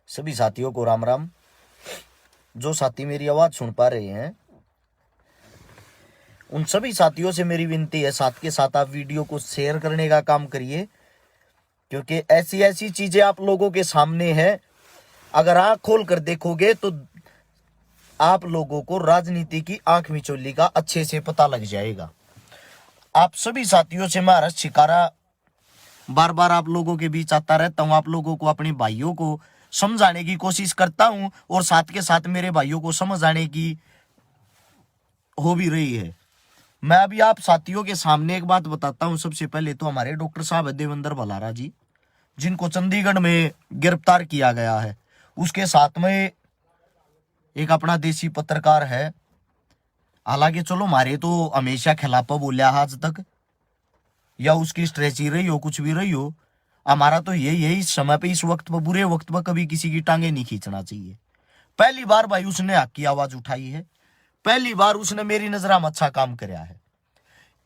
सभी साथियों को राम राम। जो साथी मेरी आवाज सुन पा रहे हैं उन सभी साथियों से मेरी विनती है, साथ के साथ आप वीडियो को शेयर करने का काम करिए, क्योंकि ऐसी ऐसी चीजें आप लोगों के सामने है। अगर आंख खोल कर देखोगे तो आप लोगों को राजनीति की आंख मिचौली का अच्छे से पता लग जाएगा। आप सभी साथियों से मैं हर्ष शिकारा बार बार आप लोगों के बीच आता रहता हूं। आप लोगों को, अपने भाइयों को समझाने की कोशिश करता हूं और साथ के साथ मेरे भाइयों को समझ आने की हो भी रही है। मैं अभी आप साथियों के सामने एक बात बताता हूं। सबसे पहले तो हमारे डॉक्टर साहब देवेंद्र भलारा जी, जिनको चंडीगढ़ में गिरफ्तार किया गया है, उसके साथ में एक अपना देसी पत्रकार है। हालांकि चलो हमारे तो हमेशा खिलाफ बोलिया आज तक, या उसकी स्ट्रेची रही हो, कुछ भी रही हो, हमारा तो यही इस समय पे, इस वक्त पर, बुरे वक्त पर कभी किसी की टांगे नहीं खींचना चाहिए। पहली बार भाई उसने हक की आवाज उठाई है, पहली बार उसने मेरी नजर में अच्छा काम कराया है।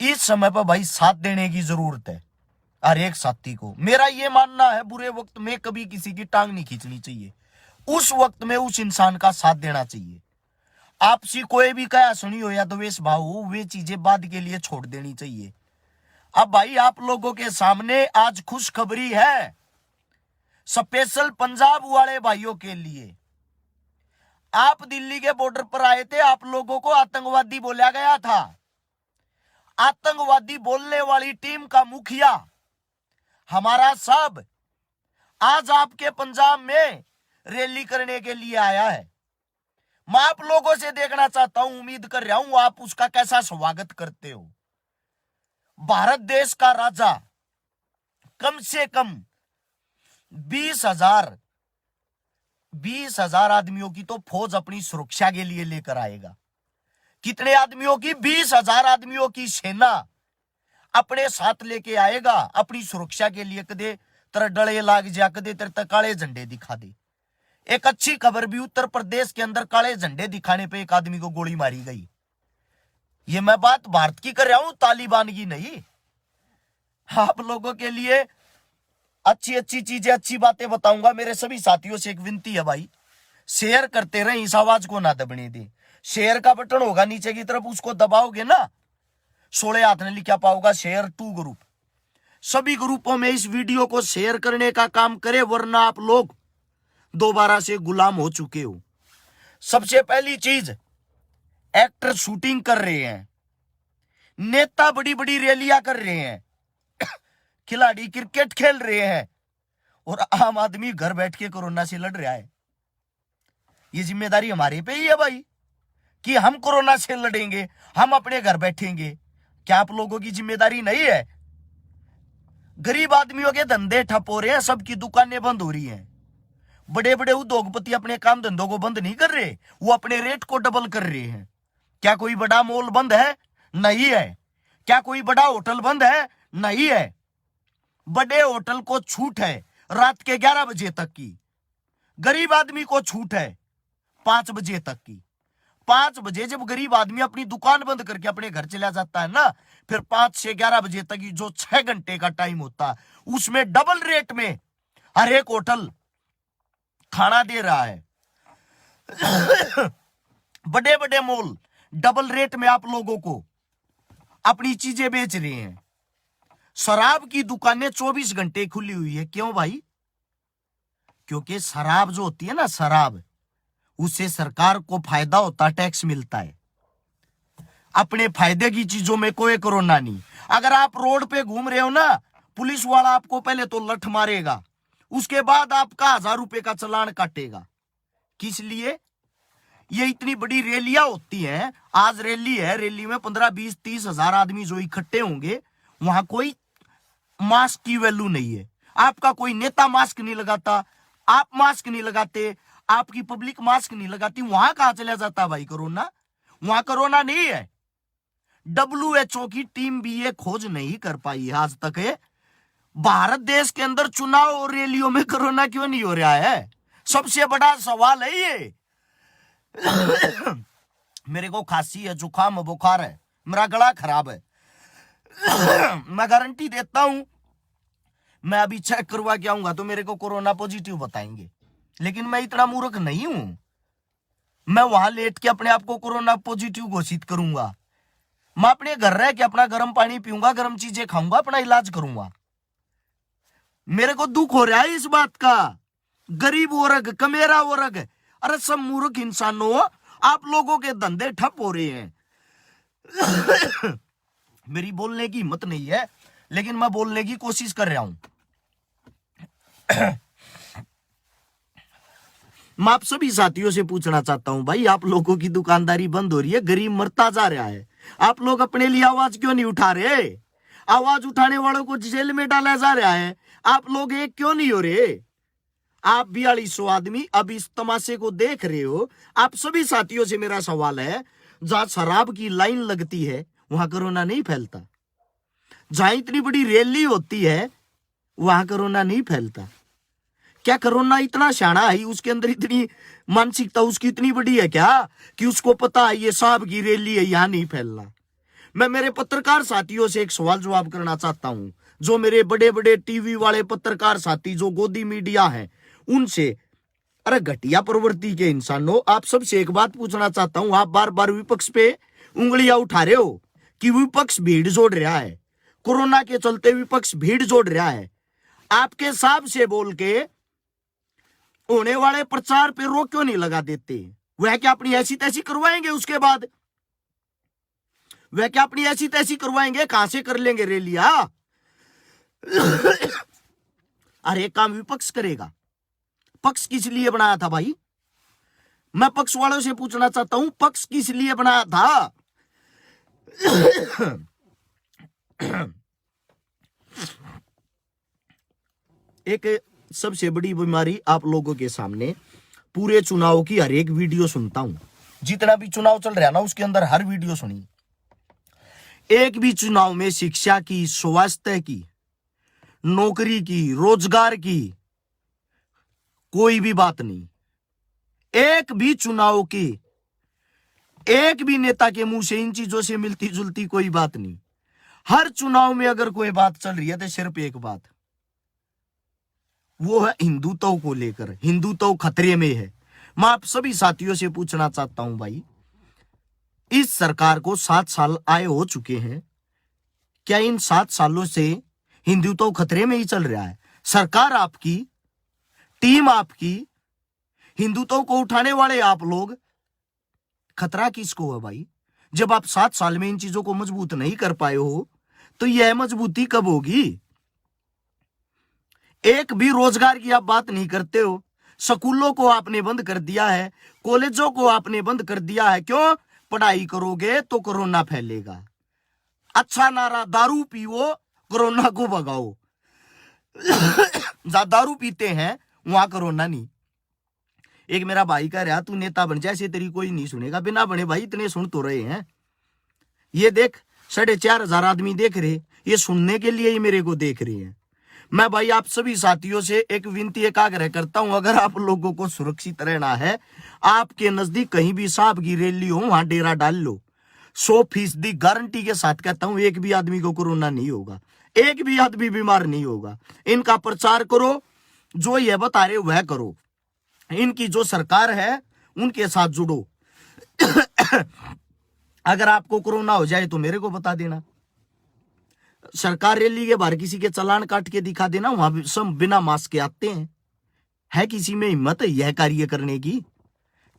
इस समय पर भाई साथ देने की जरूरत है हर एक साथी को। मेरा ये मानना है, बुरे वक्त में कभी किसी की टांग नहीं खींचनी चाहिए, उस वक्त में उस इंसान का साथ देना चाहिए। आपसी कोई भी कया सुनी हो या द्वेष भाव हो, वे चीजें बाद के लिए छोड़ देनी चाहिए। अब भाई आप लोगों के सामने आज खुशखबरी है, स्पेशल पंजाब वाले भाइयों के लिए। आप दिल्ली के बॉर्डर पर आए थे, आप लोगों को आतंकवादी बोला गया था। आतंकवादी बोलने वाली टीम का मुखिया हमारा साहब आज आपके पंजाब में रैली करने के लिए आया है। मैं आप लोगों से देखना चाहता हूं, उम्मीद कर रहा हूं आप उसका कैसा स्वागत करते हो। भारत देश का राजा कम से कम 20,000 आदमियों की तो फौज अपनी सुरक्षा के लिए लेकर आएगा। कितने आदमियों की? 20,000 आदमियों की सेना अपने साथ लेके आएगा अपनी सुरक्षा के लिए। कदे तेरे डले लाग जा, कदे तेरे काले झंडे दिखा दे। एक अच्छी खबर भी, उत्तर प्रदेश के अंदर काले झंडे दिखाने पे एक आदमी को गोली मारी गई। ये मैं बात भारत की कर रहा हूं, तालिबान की नहीं। आप लोगों के लिए अच्छी अच्छी चीजें, अच्छी बातें बताऊंगा। मेरे सभी साथियों से एक विनती है भाई, शेयर करते रहे, इस आवाज को ना दबने दे। शेयर का बटन होगा नीचे की तरफ, उसको दबाओगे ना, 16 हाथ ने लिखा पाओगा शेयर टू ग्रुप। सभी ग्रुपों में इस वीडियो को शेयर करने का काम करे, वरना आप लोग दोबारा से गुलाम हो चुके हो। सबसे पहली चीज, एक्टर शूटिंग कर रहे हैं, नेता बड़ी बड़ी रैलियां कर रहे हैं, खिलाड़ी क्रिकेट खेल रहे हैं, और आम आदमी घर बैठ के कोरोना से लड़ रहा है। ये जिम्मेदारी हमारे पे ही है भाई, कि हम कोरोना से लड़ेंगे, हम अपने घर बैठेंगे। क्या आप लोगों की जिम्मेदारी नहीं है? गरीब आदमियों के धंधे ठप हो रहे हैं, सबकी दुकानें बंद हो रही हैं। बड़े बड़े उद्योगपति अपने काम धंधों को बंद नहीं कर रहे, वो अपने रेट को डबल कर रहे हैं। क्या कोई बड़ा मॉल बंद है? नहीं है। क्या कोई बड़ा होटल बंद है? नहीं है। बड़े होटल को छूट है रात के 11 बजे तक की, गरीब आदमी को छूट है 5 बजे तक की। 5 बजे जब गरीब आदमी अपनी दुकान बंद करके अपने घर चला जाता है ना, फिर 5 से 11 बजे तक की जो 6 घंटे का टाइम होता है, उसमें डबल रेट में हर एक होटल खाना दे रहा है। बड़े बड़े मॉल डबल रेट में आप लोगों को अपनी चीजें बेच रहे हैं। शराब की दुकानें 24 घंटे खुली हुई है। क्यों भाई? क्योंकि शराब जो होती है ना, शराब, उससे सरकार को फायदा होता है, टैक्स मिलता है। अपने फायदे की चीजों में कोई कोरोना नहीं। अगर आप रोड पे घूम रहे हो ना, पुलिस वाला आपको पहले तो लठ मारेगा, उसके बाद आपका 1000 रुपए का चालान काटेगा। किस लिए? ये इतनी बड़ी रैलियां होती हैं, आज रैली है, रैली में 15, 20, 30 हजार आदमी जो इकट्ठे होंगे, वहां कोई मास्क की वैल्यू नहीं है। आपका कोई नेता मास्क नहीं लगाता, आप मास्क नहीं लगाते, आपकी पब्लिक मास्क नहीं लगाती, वहां कहां चला जाता भाई कोरोना? वहां कोरोना नहीं है। WHO की टीम भी ये खोज नहीं कर पाई है आज तक है। भारत देश के अंदर चुनाव और रैलियों में कोरोना क्यों नहीं हो रहा है? सबसे बड़ा सवाल है ये। मेरे को खांसी है, जुकाम, बुखार है, मेरा गला खराब है, मैं गारंटी देता हूं मैं अभी चेक करवा के आऊंगा तो मेरे को कोरोना पॉजिटिव बताएंगे, लेकिन मैं इतना मूर्ख नहीं हूं। मैं वहां लेट के अपने आप को कोरोना पॉजिटिव घोषित करूंगा। मैं अपने घर रह के अपना गर्म पानी पीऊंगा, गर्म चीजें खाऊंगा, अपना इलाज करूंगा। मेरे को दुख हो रहा है इस बात का। गरीब वर्ग, कमेरा वर्ग, अरे सब मूर्ख इंसानों, आप लोगों के धंधे ठप हो रहे हैं। मेरी बोलने की हिम्मत नहीं है, लेकिन मैं बोलने की कोशिश कर रहा हूं। मैं आप सभी साथियों से पूछना चाहता हूं, भाई आप लोगों की दुकानदारी बंद हो रही है, गरीब मरता जा रहा है, आप लोग अपने लिए आवाज क्यों नहीं उठा रहे? आवाज उठाने वालों को जेल में डाला जा रहा है, आप लोग एक क्यों नहीं हो रहे? आप 4200 आदमी अब इस तमाशे को देख रहे हो। आप सभी साथियों से मेरा सवाल है, जहां शराब की लाइन लगती है वहां कोरोना नहीं फैलता, जहां इतनी बड़ी रैली होती है वहां कोरोना नहीं फैलता। क्या कोरोना इतना शाना है, उसके अंदर इतनी मानसिकता उसकी इतनी बड़ी है क्या कि उसको पता है ये साहब की रैली है, यहां नहीं फैलना? मैं मेरे पत्रकार साथियों से एक सवाल जवाब करना चाहता हूं, जो मेरे बड़े बड़े टीवी वाले पत्रकार साथी जो गोदी मीडिया है उनसे। अरे घटिया प्रवृत्ति के इंसानों, आप सबसे एक बात पूछना चाहता हूं, आप बार बार विपक्ष पे उंगलियां उठा रहे हो कि विपक्ष भीड़ जोड़ रहा है, कोरोना के चलते विपक्ष भीड़ जोड़ रहा है। आपके हिसाब से बोल के होने वाले प्रचार पे रोक क्यों नहीं लगा देते? वह क्या अपनी ऐसी तैसी करवाएंगे? उसके बाद वह क्या अपनी ऐसी तैसी करवाएंगे? कहां से कर लेंगे रैलियां? अरे एक काम विपक्ष करेगा, पक्ष किस लिए बनाया था भाई? मैं पक्ष वालों से पूछना चाहता हूं, पक्ष किस लिए बनाया था? एक सबसे बड़ी बीमारी आप लोगों के सामने, पूरे चुनाव की हर एक वीडियो सुनता हूं, जितना भी चुनाव चल रहा है ना उसके अंदर हर वीडियो सुनी, एक भी चुनाव में शिक्षा की, स्वास्थ्य की, नौकरी की, रोजगार की कोई भी बात नहीं। एक भी चुनाव की, एक भी नेता के मुंह से इन चीजों से मिलती जुलती कोई बात नहीं। हर चुनाव में अगर कोई बात चल रही है तो सिर्फ एक बात, वो है हिंदुत्व को लेकर। हिंदुत्व खतरे में है। मैं आप सभी साथियों से पूछना चाहता हूं भाई, इस सरकार को 7 साल आए हो चुके हैं, क्या इन 7 सालों से हिंदुत्व खतरे में ही चल रहा है? सरकार आपकी, टीम आपकी, हिंदुत्व को उठाने वाले आप लोग, खतरा किसको है भाई? जब आप 7 साल में इन चीजों को मजबूत नहीं कर पाए हो तो यह मजबूती कब होगी? एक भी रोजगार की आप बात नहीं करते हो। स्कूलों को आपने बंद कर दिया है, कॉलेजों को आपने बंद कर दिया है। क्यों? पढ़ाई करोगे तो कोरोना फैलेगा। अच्छा नारा, दारू पियो कोरोना को भगाओ। जहां दारू पीते हैं वहां कोरोना नहीं। एक मेरा भाई कह रहा, तू नेता बन जाए, ऐसे तेरी कोई नहीं सुनेगा। बिना बने भाई इतने सुन तो रहे हैं। ये देख 4,500 आदमी देख रहे, ये सुनने के लिए ही मेरे को देख रहे हैं। मैं भाई आप सभी साथियों से एक विनती, एक आग्रह करता हूं, अगर आप लोगों को सुरक्षित रहना है, आपके नजदीक कहीं भी सांप की रैली हो वहां डेरा डाल लो। 100% गारंटी के साथ कहता हूं, एक भी आदमी को कोरोना नहीं होगा, एक भी आदमी बीमार नहीं होगा। इनका प्रचार करो, जो ये बता रहे वह करो। इनकी जो सरकार है उनके साथ जुड़ो। अगर आपको कोरोना हो जाए तो मेरे को बता देना। सरकार रैली के बाहर किसी के चालान काट के दिखा देना, वहां भी सब बिना मास्क के आते हैं। है किसी में हिम्मत यह कार्य करने की?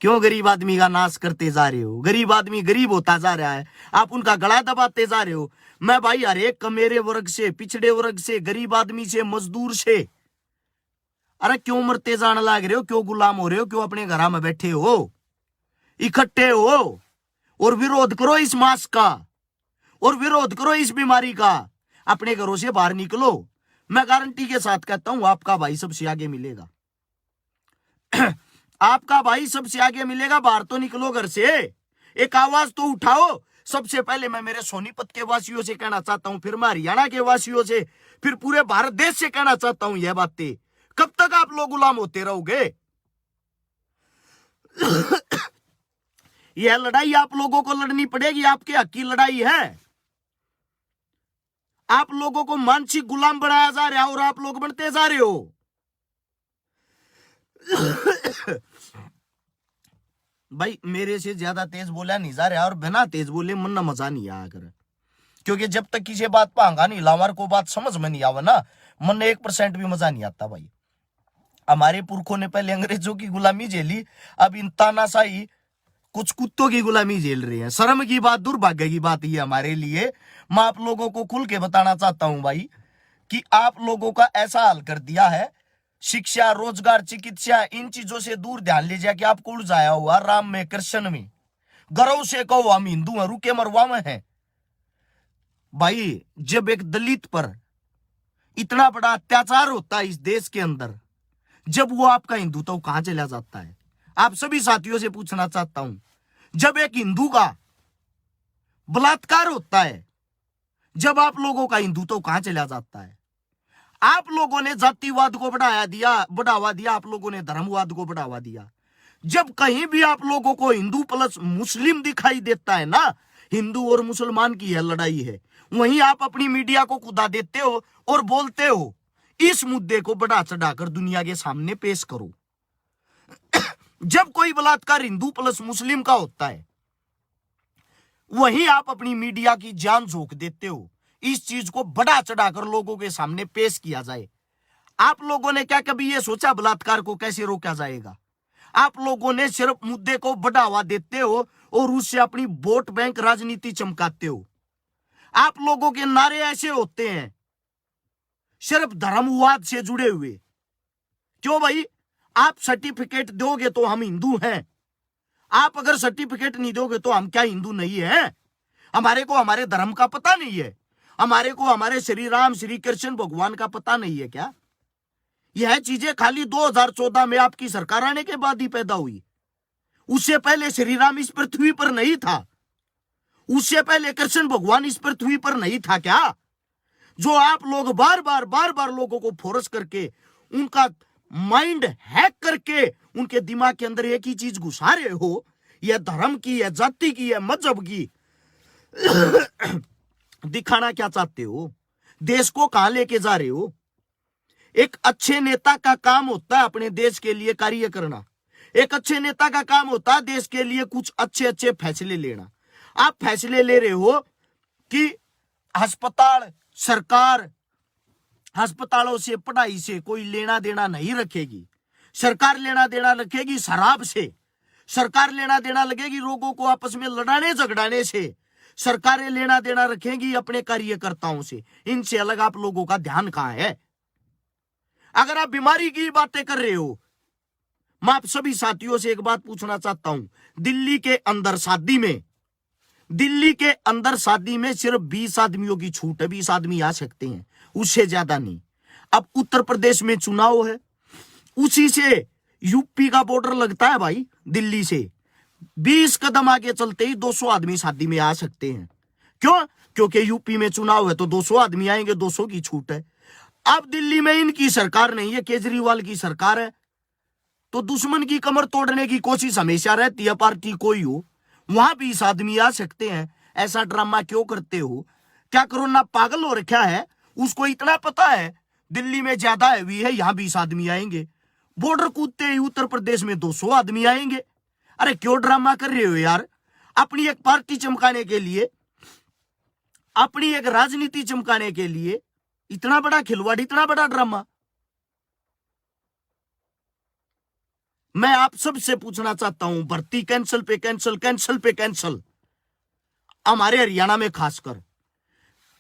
क्यों गरीब आदमी का नाश करते जा रहे हो? गरीब आदमी गरीब होता जा रहा है, आप उनका गला दबाते जा रहे हो। मैं भाई हर एक कमेरे वर्ग से, पिछड़े वर्ग से, गरीब आदमी से, मजदूर से, अरे क्यों मरते जाने लग रहे हो? क्यों गुलाम हो रहे हो? क्यों अपने घर में बैठे हो? इकट्ठे हो और विरोध करो इस मास्क का, और विरोध करो इस बीमारी का। अपने घरों से बाहर निकलो, मैं गारंटी के साथ कहता हूं आपका भाई सबसे आगे मिलेगा। आपका भाई सबसे आगे मिलेगा। बाहर तो निकलो घर से, एक आवाज तो उठाओ। सबसे पहले मैं मेरे सोनीपत के वासियों से कहना चाहता हूं, फिर मैं हरियाणा के वासियों से, फिर पूरे भारत देश से कहना चाहता हूं यह बातें। कब तक आप लोग गुलाम होते रहोगे? यह लड़ाई आप लोगों को लड़नी पड़ेगी, आपके हक की लड़ाई है। आप लोगों को मानसिक गुलाम बनाया जा रहा है और आप लोग बनते जा रहे हो। भाई मेरे से ज्यादा तेज बोला नहीं जा रहा, और बिना तेज बोले मन ना मजा नहीं आया कर, क्योंकि जब तक किसी बात पर हंगा नहीं लावार को बात समझ में नहीं आवा ना, मन ने 1% भी मजा नहीं आता। भाई हमारे पुरखों ने पहले अंग्रेजों की गुलामी झेली, अब इन तानाशाही कुछ कुत्तों की गुलामी झेल रहे हैं। शर्म की बात, दुर्भाग्य की बात ये हमारे लिए। मैं आप लोगों को खुल के बताना चाहता हूं भाई कि आप लोगों का ऐसा हाल कर दिया है, शिक्षा, रोजगार, चिकित्सा, इन चीजों से दूर ध्यान लीजिए कि आपको उलझाया हुआ राम में, कृष्ण में। गर्व से कहो हम हिंदू हैं, रुके मरवा में हैं। भाई जब एक दलित पर इतना बड़ा अत्याचार होता है इस देश के अंदर, जब वो आपका हिंदुत्व तो कहां चला जाता है? आप सभी साथियों से पूछना चाहता हूं, जब एक हिंदू का बलात्कार होता है, जब आप लोगों का हिंदुत्व तो कहां चला जाता है? आप लोगों ने जातिवाद को बढ़ावा दिया, आप लोगों ने धर्मवाद को बढ़ावा दिया। जब कहीं भी आप लोगों को हिंदू प्लस मुस्लिम दिखाई देता है ना, हिंदू और मुसलमान की यह लड़ाई है, वहीं आप अपनी मीडिया को खुदा देते हो और बोलते हो इस मुद्दे को बढ़ा चढ़ाकर दुनिया के सामने पेश करो। जब कोई बलात्कार हिंदू प्लस मुस्लिम का होता है, वहीं आप अपनी मीडिया की जान झोंक देते हो, इस चीज को बढ़ा चढ़ाकर लोगों के सामने पेश किया जाए। आप लोगों ने क्या कभी यह सोचा बलात्कार को कैसे रोका जाएगा? आप लोगों ने सिर्फ मुद्दे को बढ़ावा देते हो और उससे अपनी वोट बैंक राजनीति चमकाते हो। आप लोगों के नारे ऐसे होते हैं सिर्फ धर्मवाद से जुड़े हुए। क्यों भाई? आप सर्टिफिकेट दोगे तो हम हिंदू हैं, आप अगर सर्टिफिकेट नहीं दोगे तो हम क्या हिंदू नहीं है? हमारे को हमारे धर्म का पता नहीं है? हमारे को हमारे श्री राम श्री कृष्ण भगवान का पता नहीं है क्या? यह चीजें खाली 2014 में आपकी सरकार आने के बाद ही पैदा हुई। उससे पहले श्री राम इस पृथ्वी पर नहीं था, उससे पहले कृष्ण भगवान इस पृथ्वी पर नहीं था क्या? जो आप लोग बार बार लोगों को फोर्स करके, उनका माइंड हैक करके उनके दिमाग के अंदर एक ही चीज घुसा रहे हो, यह धर्म की, यह जाति की, यह मजहब की। दिखाना क्या चाहते हो? देश को कहां लेके जा रहे हो? एक अच्छे नेता का काम होता है अपने देश के लिए कार्य करना। एक अच्छे नेता का काम होता है देश के लिए कुछ अच्छे फैसले लेना। आप फैसले ले रहे हो कि अस्पताल, सरकार अस्पतालों से, पढ़ाई से कोई लेना देना नहीं रखेगी। सरकार लेना देना रखेगी शराब से, सरकार लेना देना लगेगी लोगों को आपस में लड़ाने झगड़ाने से, सरकारें लेना देना रखेंगी अपने कार्यकर्ताओं से। इनसे अलग आप लोगों का ध्यान कहां है? अगर आप बीमारी की बातें कर रहे हो, मैं आप सभी साथियों से एक बात पूछना चाहता हूं। दिल्ली के अंदर शादी में सिर्फ 20 आदमियों की छूट है, 20 आदमी आ सकते हैं, उससे ज्यादा नहीं। अब उत्तर प्रदेश में चुनाव है, उसी से यूपी का बॉर्डर लगता है भाई दिल्ली से। 20 कदम आगे चलते ही 200 आदमी शादी में आ सकते हैं। क्यों? क्योंकि यूपी में चुनाव है तो 200 आदमी आएंगे, 200 की छूट है। अब दिल्ली में इनकी सरकार नहीं है, केजरीवाल की सरकार है, तो दुश्मन की कमर तोड़ने की कोशिश हमेशा रहती है, पार्टी कोई हो। वहां 20 आदमी आ सकते हैं। ऐसा ड्रामा क्यों करते हो? क्या कोरोना पागल हो रखा है? उसको इतना पता है दिल्ली में ज्यादा हैवी है, यहां 20 आदमी आएंगे। बॉर्डर कूदते ही उत्तर प्रदेश में 200 आदमी आएंगे। अरे क्यों ड्रामा कर रहे हो यार? अपनी एक पार्टी चमकाने के लिए, अपनी एक राजनीति चमकाने के लिए इतना बड़ा खिलवाड़, इतना बड़ा ड्रामा। मैं आप सबसे पूछना चाहता हूं, भर्ती कैंसिल पे कैंसिल, कैंसिल पे कैंसिल। हमारे हरियाणा में खासकर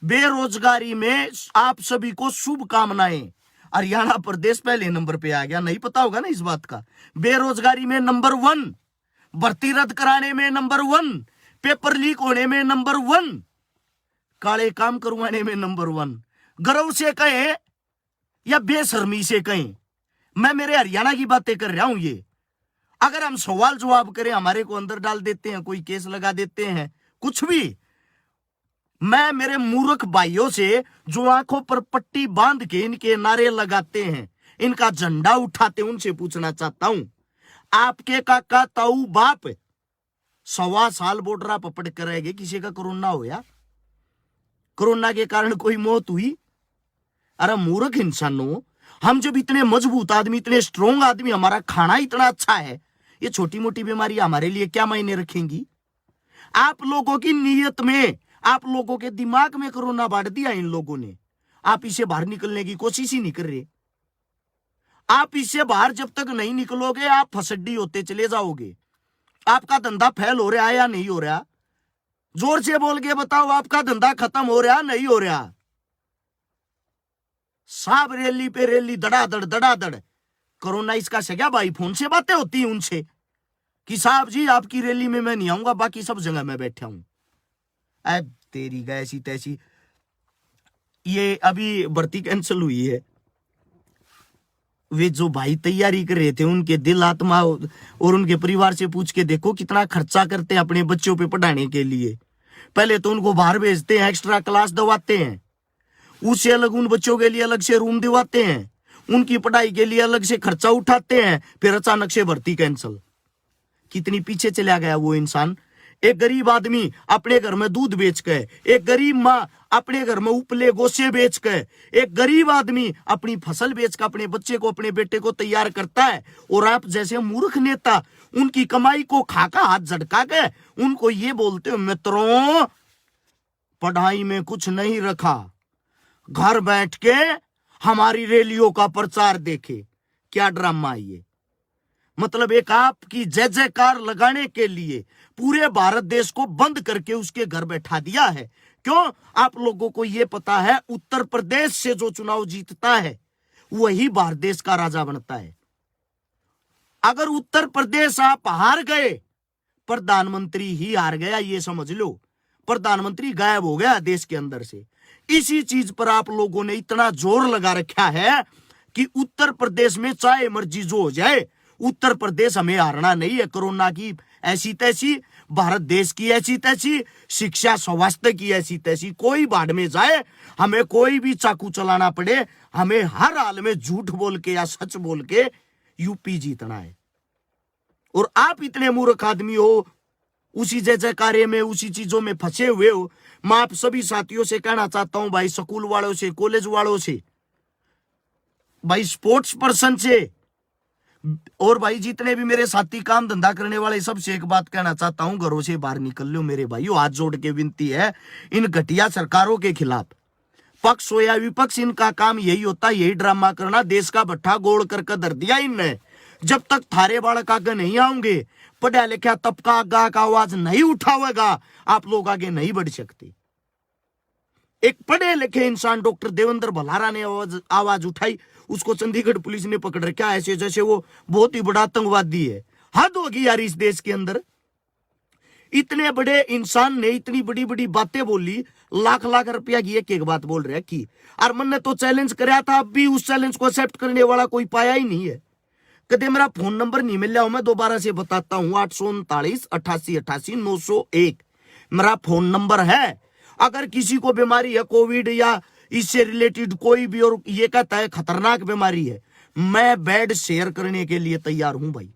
बेरोजगारी में आप सभी को शुभकामनाएं। हरियाणा प्रदेश पहले नंबर पे आ गया, नहीं पता होगा ना इस बात का। बेरोजगारी में नंबर 1, भर्ती रद्द कराने में नंबर 1, पेपर लीक होने में नंबर 1, काले काम करवाने में नंबर 1। गर्व से कहें या बेशर्मी से कहें, मैं मेरे हरियाणा की बातें कर रहा हूं। ये अगर हम सवाल जवाब करें, हमारे को अंदर डाल देते हैं, कोई केस लगा देते हैं, कुछ भी। मैं मेरे मूर्ख भाइयों से जो आंखों पर पट्टी बांध के इनके नारे लगाते हैं, इनका झंडा उठाते, उनसे पूछना चाहता हूं, आपके काका ताऊ बाप 1.25 साल बॉर्डर पर पड़ कर रहेंगे, किसी का कोरोना होया? कोरोना के कारण कोई मौत हुई? अरे मूर्ख इंसानों, हम जब इतने मजबूत आदमी, इतने स्ट्रोंग आदमी, हमारा खाना इतना अच्छा है, ये छोटी मोटी बीमारी हमारे लिए क्या मायने रखेंगी? आप लोगों की नीयत में, आप लोगों के दिमाग में कोरोना बांट दिया इन लोगों ने। आप इससे बाहर निकलने की कोशिश ही नहीं कर रहे। आप इससे बाहर जब तक नहीं निकलोगे, आप फसड्डी होते चले जाओगे। आपका धंधा फेल हो रहा है या नहीं हो रहा? जोर से बोल के बताओ, आपका धंधा खत्म हो रहा नहीं हो रहा? साहब रैली पे रैली, धड़ाधड़। कोरोना इसका सगा भाई, फोन से बातें होती हैं उनसे कि साहब जी आपकी रैली में मैं नहीं आऊंगा, बाकी सब जगह मैं बैठा हूं। अब तेरी ऐसी तैसी। ये अभी भर्ती कैंसिल हुई है, वे जो भाई तैयारी कर रहे थे, उनके दिल आत्मा और उनके परिवार से पूछ के देखो कितना खर्चा करते हैं अपने बच्चों पे पढ़ाने के लिए। पहले तो उनको बाहर भेजते हैं, एक्स्ट्रा क्लास दवाते हैं, उससे अलग उन बच्चों के लिए अलग से रूम दिवाते हैं, उनकी पढ़ाई के लिए अलग से खर्चा उठाते हैं, फिर अचानक से भर्ती कैंसिल। कितनी पीछे चला गया वो इंसान। एक गरीब आदमी अपने घर में दूध बेच के, एक गरीब माँ अपने घर में उपले गोशे बेच के, एक गरीब आदमी अपनी फसल बेच कर अपने बच्चे को, अपने बेटे को तैयार करता है, और आप जैसे मूर्ख नेता उनकी कमाई को खाका हाथ झटका के उनको ये बोलते हो, मित्रों पढ़ाई में कुछ नहीं रखा, घर बैठ के हमारी रैलियों का प्रचार देखे। क्या ड्रामा है ये? मतलब एक आपकी जय जयकार लगाने के लिए पूरे भारत देश को बंद करके उसके घर बैठा दिया है। क्यों? आप लोगों को यह पता है, उत्तर प्रदेश से जो चुनाव जीतता है वही भारत देश का राजा बनता है। अगर उत्तर प्रदेश आप हार गए, प्रधानमंत्री ही हार गया, ये समझ लो। प्रधानमंत्री गायब हो गया देश के अंदर से। इसी चीज पर आप लोगों ने इतना जोर लगा रखा है कि उत्तर प्रदेश में चाहे मर्जी जो हो जाए, उत्तर प्रदेश हमें हारना नहीं है। कोरोना की ऐसी तैसी, भारत देश की ऐसी तैसी, शिक्षा स्वास्थ्य की ऐसी तैसी, कोई बाढ़ में जाए, हमें कोई भी चाकू चलाना पड़े, हमें हर हाल में झूठ बोल के या सच बोल के यूपी जीतना है। और आप इतने मूर्ख आदमी हो, उसी जय जयकारे में, उसी चीजों में फंसे हुए हो। मैं आप सभी साथियों से कहना चाहता हूं भाई, स्कूल वालों से, कॉलेज वालों से, भाई स्पोर्ट्स पर्सन से, और भाई जितने भी मेरे साथी काम धंधा करने वाले, सबसे एक बात कहना चाहता हूं, घरों से बाहर निकल लो मेरे भाइयों। हाथ जोड़ के विनती है इन घटिया सरकारों के खिलाफ। पक्ष हो या विपक्ष, इनका काम यही होता है, यही ड्रामा करना। देश का भट्ठा गोल करके धर दिया इनने। जब तक थारे बालक आगे नहीं आऊंगे, पढ़ा लिखा तबका आगा का आवाज नहीं उठावेगा, आप लोग आगे नहीं बढ़ सकते। एक पढ़े लिखे इंसान डॉक्टर देवेंद्र भलारा ने आवाज उठाई, उसको चंडीगढ़ पुलिस ने पकड़ रखा ऐसे जैसे वो बहुत ही बड़ा आतंकवादी है। हद होगी यार इस देश के अंदर। इतने बड़े इंसान ने इतनी बड़ी बड़ी बातें बोली, लाख लाख रुपया की एक बात बोल रहा है कि, और मैंने तो चैलेंज कराया था, अब भी उस चैलेंज को एक्सेप्ट करने वाला कोई पाया ही नहीं है। कदे मेरा फोन नंबर नहीं मिल रहा हूं, मैं दोबारा से बताता हूं, 839 88 88 901 मेरा फोन नंबर है। अगर किसी को बीमारी है, कोविड या इससे रिलेटेड कोई भी, और ये कहता है खतरनाक बीमारी है, मैं बेड शेयर करने के लिए तैयार हूं भाई।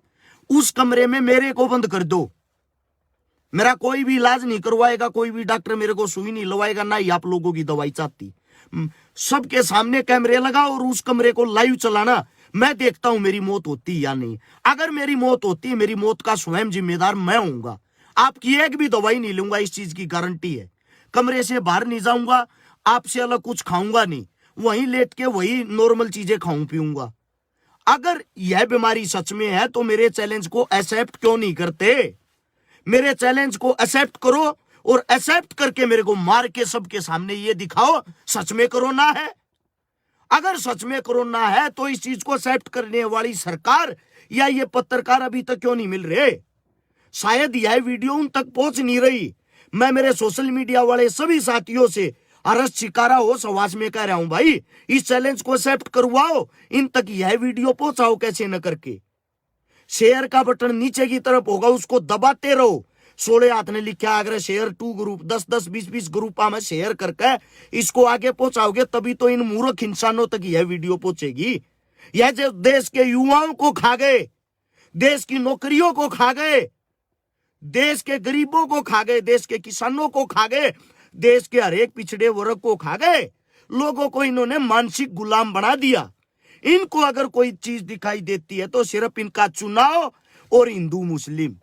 उस कमरे में मेरे को बंद कर दो, मेरा कोई भी इलाज नहीं करवाएगा, कोई भी डॉक्टर मेरे को सुई नहीं लवाएगा, ना ही आप लोगों की दवाई चाहती। सबके सामने कैमरे लगा और उस कमरे को लाइव चलाना, मैं देखता हूं मेरी मौत होती या नहीं। अगर मेरी मौत होती है, मेरी मौत का स्वयं जिम्मेदार मैं हूंगा। आपकी एक भी दवाई नहीं लूंगा, इस चीज की गारंटी है। कमरे से बाहर नहीं जाऊंगा, आपसे अलग कुछ खाऊंगा नहीं, वहीं लेट के वही नॉर्मल चीजें खाऊं पीऊंगा। अगर यह बीमारी सच में है तो मेरे चैलेंज को एक्सेप्ट क्यों नहीं करते? मेरे चैलेंज को एक्सेप्ट करो, और एक्सेप्ट करके मेरे को मार के सबके सामने ये दिखाओ सच में कोरोना है। अगर सच में कोरोना है तो इस चीज को एक्सेप्ट करने वाली सरकार या ये पत्रकार अभी तक क्यों नहीं मिल रहे? शायद यह वीडियो उन तक पहुंच नहीं रही। मैं मेरे सोशल मीडिया वाले सभी साथियों से अरज शिकारा हो सवास में कह रहा हूं, भाई इस चैलेंज को एक्सेप्ट करवाओ, इन तक यह वीडियो पहुंचाओ कैसे न करके। शेयर का बटन नीचे की तरफ होगा, उसको दबाते रहो। 16 हाथ ने लिखा, अगर शेयर 2 ग्रुप 10-10 20-20 ग्रुपा में शेयर करके इसको आगे पहुंचाओगे तभी तो इन मूर्ख इंसानों तक यह वीडियो पहुंचेगी। यह जो देश के युवाओं को खा गए, देश की नौकरियों को खा गए, देश के गरीबों को खा गए, देश के किसानों को खा गए, देश के हर एक पिछड़े वर्ग को खा गए, लोगों को इन्होंने मानसिक गुलाम बना दिया। इनको अगर कोई चीज दिखाई देती है तो सिर्फ इनका चुनाव और हिंदू मुस्लिम,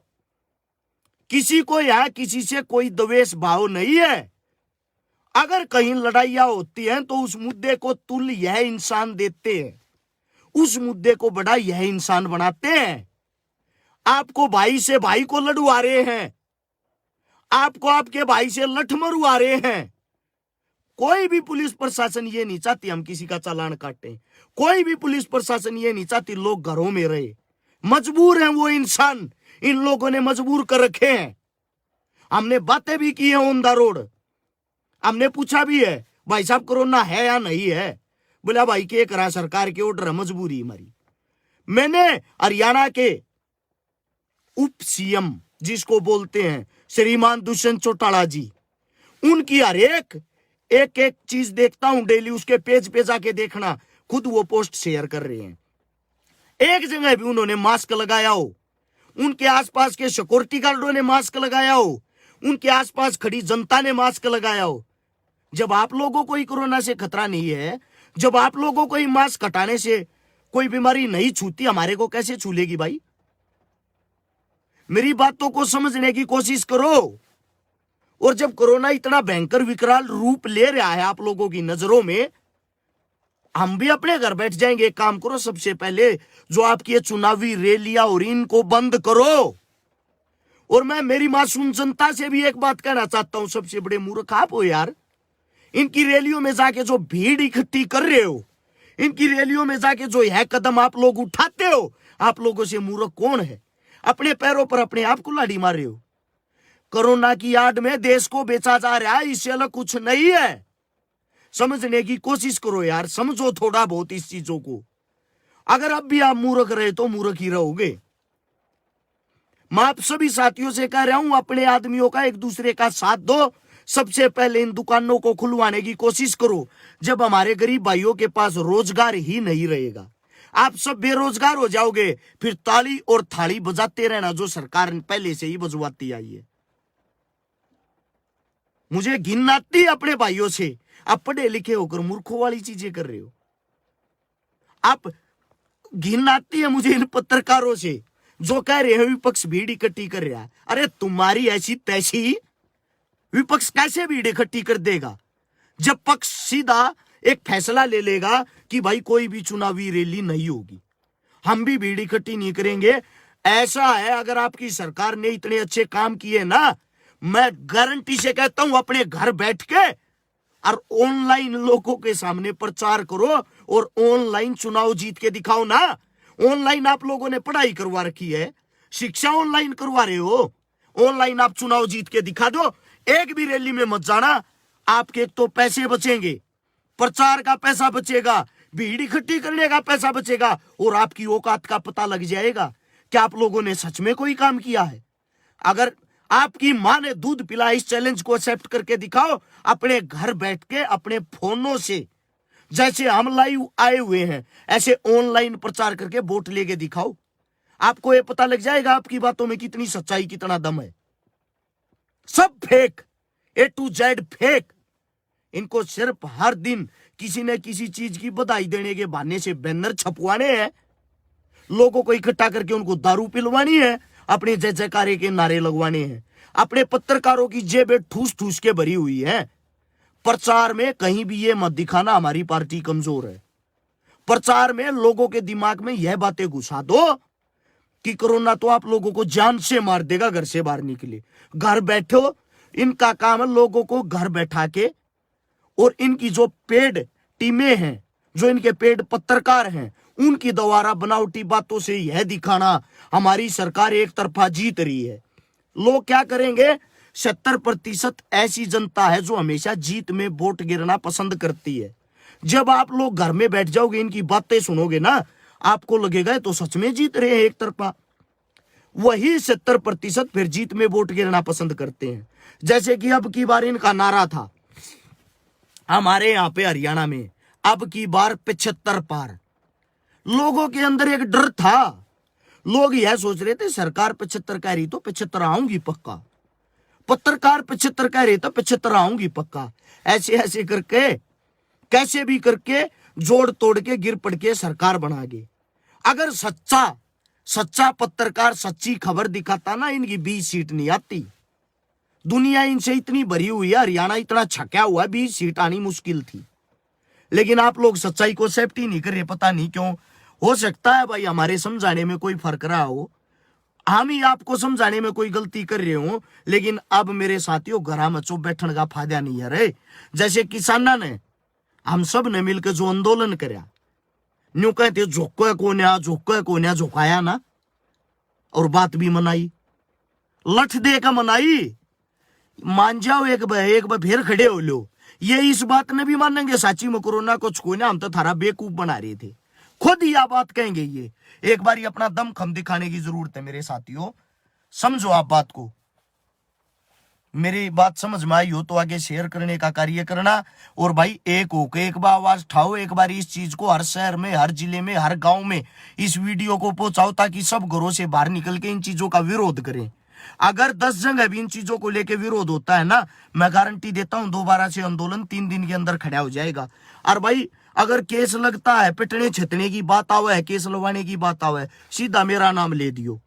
किसी को यहां किसी से कोई द्वेष भाव नहीं है। अगर कहीं लड़ाइयां होती हैं तो उस मुद्दे को तुल यह इंसान देते हैं, उस मुद्दे को बड़ा यह इंसान बनाते हैं। आपको भाई से भाई को लड़वा रहे हैं, आपको आपके भाई से लठ मरवा रहे हैं। कोई भी पुलिस प्रशासन ये नहीं चाहती हम किसी का चालान काटें, कोई भी पुलिस प्रशासन ये नहीं चाहती लोग घरों में रहे। मजबूर हैं वो इंसान, इन लोगों ने मजबूर कर रखे हैं। हमने बातें भी की है ऑन द रोड, हमने पूछा भी है भाई साहब कोरोना है या नहीं है। बोला भाई के करा, सरकार के ऑर्डर है, मजबूरी हमारी। मैंने हरियाणा के उप सीएम जिसको बोलते हैं श्रीमान दुष्यंत चौटाला जी, उनकी हर एक एक चीज देखता हूं डेली, उसके पेज पे जाके देखना, खुद वो पोस्ट शेयर कर रहे हैं। एक जगह भी उन्होंने मास्क लगाया हो, उनके आसपास के सिक्योरिटी गार्डों ने मास्क लगाया हो, उनके आसपास खड़ी जनता ने मास्क लगाया हो। जब आप लोगों को ही कोरोना से खतरा नहीं है, जब आप लोगों को ही मास्क हटाने से कोई बीमारी नहीं छूती, हमारे को कैसे छूलेगी भाई? मेरी बातों को समझने की कोशिश करो। और जब कोरोना इतना भयंकर विकराल रूप ले रहा है आप लोगों की नजरों में, हम भी अपने घर बैठ जाएंगे। एक काम करो, सबसे पहले जो आपकी ये चुनावी रैलियां और इनको बंद करो। और मैं मेरी मासूम जनता से भी एक बात कहना चाहता हूं, सबसे बड़े मूर्ख आप हो यार। इनकी रैलियों में जाके जो भीड़ इकट्ठी कर रहे हो, इनकी रैलियों में जाके जो यह कदम आप लोग उठाते हो, आप लोगों से मूर्ख कौन है? अपने पैरों पर अपने आप को लाठी मार रहे हो। कोरोना की आड़ में देश को बेचा जा रहा है, इससे अलग कुछ नहीं है। समझने की कोशिश करो यार, समझो थोड़ा बहुत इस चीजों को। अगर अब भी आप मूर्ख रहे तो मूर्ख ही रहोगे। मैं आप सभी साथियों से कह रहा हूं, अपने आदमियों का एक दूसरे का साथ दो। सबसे पहले इन दुकानों को खुलवाने की कोशिश करो। जब हमारे गरीब भाइयों के पास रोजगार ही नहीं रहेगा, आप सब बेरोजगार हो जाओगे, फिर ताली और थाली बजाते रहना जो सरकार पहले से ही बजवाती आई है। मुझे घिन आती है अपने भाइयों से, आप पढ़े लिखे होकर मूर्खों वाली चीजें कर रहे हो। आप घिन आती है मुझे इन पत्रकारों से जो कह रहे हैं विपक्ष भीड़ इकट्ठी कर रहा है। अरे तुम्हारी ऐसी तैसी विपक्ष कैसे भीड़ इकट्ठी कर देगा? जब पक्ष सीधा एक फैसला ले लेगा कि भाई कोई भी चुनावी रैली नहीं होगी, हम भी भीड़ इकट्ठी नहीं करेंगे। ऐसा है, अगर आपकी सरकार ने इतने अच्छे काम किए ना, मैं गारंटी से कहता हूं अपने घर बैठ के और ऑनलाइन लोगों के सामने प्रचार करो और ऑनलाइन चुनाव जीत के दिखाओ ना। ऑनलाइन आप लोगों ने पढ़ाई करवा रखी है, शिक्षा ऑनलाइन करवा रहे हो, ऑनलाइन आप चुनाव जीत के दिखा दो। एक भी रैली में मत जाना, आपके तो पैसे बचेंगे, प्रचार का पैसा बचेगा, भीड़ इकट्ठी करने का पैसा बचेगा, और आपकी औकात का पता लग जाएगा कि आप लोगों ने सच में कोई काम किया है। अगर आपकी मां ने दूध पिला, इस चैलेंज को एक्सेप्ट करके दिखाओ अपने घर बैठ के अपने फोनों से। जैसे हम लाइव आए हुए हैं ऐसे ऑनलाइन प्रचार करके वोट लेके दिखाओ, आपको ये पता लग जाएगा आपकी बातों में कितनी सच्चाई, कितना दम है। सब fake, A to Z fake. इनको सिर्फ हर दिन किसी न किसी चीज की बधाई देने के बहाने से बैनर छपवाने हैं, लोगों को इकट्ठा करके उनको दारू पिलवानी है, अपने जय जयकारे के नारे लगवाने हैं। अपने पत्रकारों की जेबें ठूस ठूस के भरी हुई है। प्रचार में कहीं भी ये मत दिखाना हमारी पार्टी कमजोर है। प्रचार में लोगों के दिमाग में यह बातें घुसा दो कि कोरोना तो आप लोगों को जान से मार देगा, घर से बाहर निकले, घर बैठो। इनका काम है लोगों को घर बैठा के, और इनकी जो पेड टीमें हैं, जो इनके पेड पत्रकार हैं, उनकी द्वारा बनावटी बातों से यह दिखाना हमारी सरकार एक तरफा जीत रही है। लोग क्या करेंगे? 70% ऐसी जनता है जो हमेशा जीत में वोट गिरना पसंद करती है। जब आप लोग घर में बैठ जाओगे, इनकी बातें सुनोगे ना, आपको लगेगा तो सच में जीत रहे हैं एक तरफा। वही 70% फिर जीत में वोट गिरना पसंद करते हैं। जैसे कि अब की बार इनका नारा था हमारे यहां पे हरियाणा में, अब की बार 75 पार। लोगों के अंदर एक डर था, लोग यह सोच रहे थे सरकार 75 कह रही तो 75 आऊंगी पक्का, पत्रकार 75 कह रहे तो 75 आऊंगी पक्का। ऐसे ऐसे करके कैसे भी करके जोड़ तोड़ के गिर पड़ के सरकार बना गए। अगर सच्चा पत्रकार सच्ची खबर दिखाता ना, इनकी 20 सीट नहीं आती। दुनिया इनसे इतनी भरी हुई है, हरियाणा इतना छक्या हुआ है, 20 सीट आनी मुश्किल थी। लेकिन आप लोग सच्चाई को एक्सेप्ट ही नहीं कर रहे, पता नहीं क्यों। हो सकता है भाई हमारे समझाने में कोई फर्क रहा हो, हम ही आपको समझाने में कोई गलती कर रहे हो। लेकिन अब मेरे साथियों, घरा में चुप बैठने का फायदा नहीं है रे। जैसे किसाना ने, हम सब ने मिलकर जो आंदोलन करया, न्यू कहते झोंको कोन्या झोंकाया ना, और बात भी मनाई, लठ दे का मनाई। मान जाओ एक बार फिर खड़े हो लो, ये इस बात ने भी मानेंगे साची में कोरोना को छुना हम तो थारा बेवकूफ बना रहे थे, खुद यह बात कहेंगे। ये एक बार अपना दम खम दिखाने की जरूरत है मेरे साथियों। समझो आप बात को, मेरी बात समझ में आई हो तो आगे शेयर करने का कार्य करना। और भाई एक होकर एक बार आवाज उठाओ, एक बार इस चीज को हर शहर में, हर जिले में, हर गांव में इस वीडियो को पहुंचाओ, ताकि सब घरों से बाहर निकल के इन चीजों का विरोध करें। अगर 10 जगह भी इन चीजों को लेकर विरोध होता है ना, मैं गारंटी देता हूं दोबारा से आंदोलन 3 दिन के अंदर खड़ा हो जाएगा। और भाई अगर केस लगता है, पिटने छितने की बात आवे है, केस लगवाने की बात आवे, सीधा मेरा नाम ले दियो।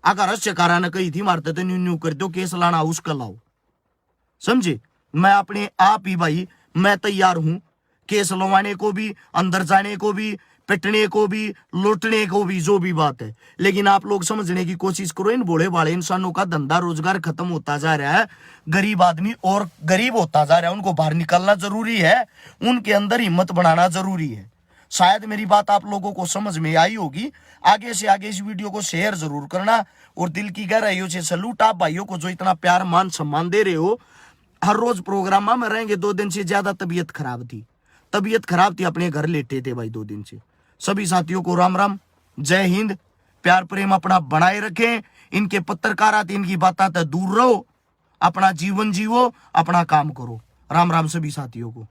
अगर अस्यकारा ने कही थी मारते तो न्यू न्यू कर दो, केस लाना उसका लाओ, समझे। मैं अपने आप ही भाई मैं तैयार हूं केस लगवाने को भी, अंदर जाने को भी, पिटने को भी, लूटने को भी, जो भी बात है। लेकिन आप लोग समझने की कोशिश करो, इन भोले भाले इंसानों का धंधा रोजगार खत्म होता जा रहा है, गरीब आदमी और गरीब होता जा रहा है, उनको बाहर निकालना जरूरी है, उनके अंदर हिम्मत बढ़ाना जरूरी है। शायद मेरी बात आप लोगों को समझ में आई होगी। आगे से आगे इस वीडियो को शेयर जरूर करना, और दिल की गहराइयों से सलूट आप भाइयों को जो इतना प्यार मान सम्मान दे रहे हो। हर रोज प्रोग्राम में रहेंगे, 2 दिन से ज्यादा तबीयत खराब थी, अपने घर लेटे थे भाई 2 दिन से। सभी साथियों को राम राम, जय हिंद, प्यार प्रेम अपना बनाए रखें, इनके पत्रकारात इनकी बातें दूर रहो, अपना जीवन जीवो, अपना काम करो। राम राम सभी साथियों को।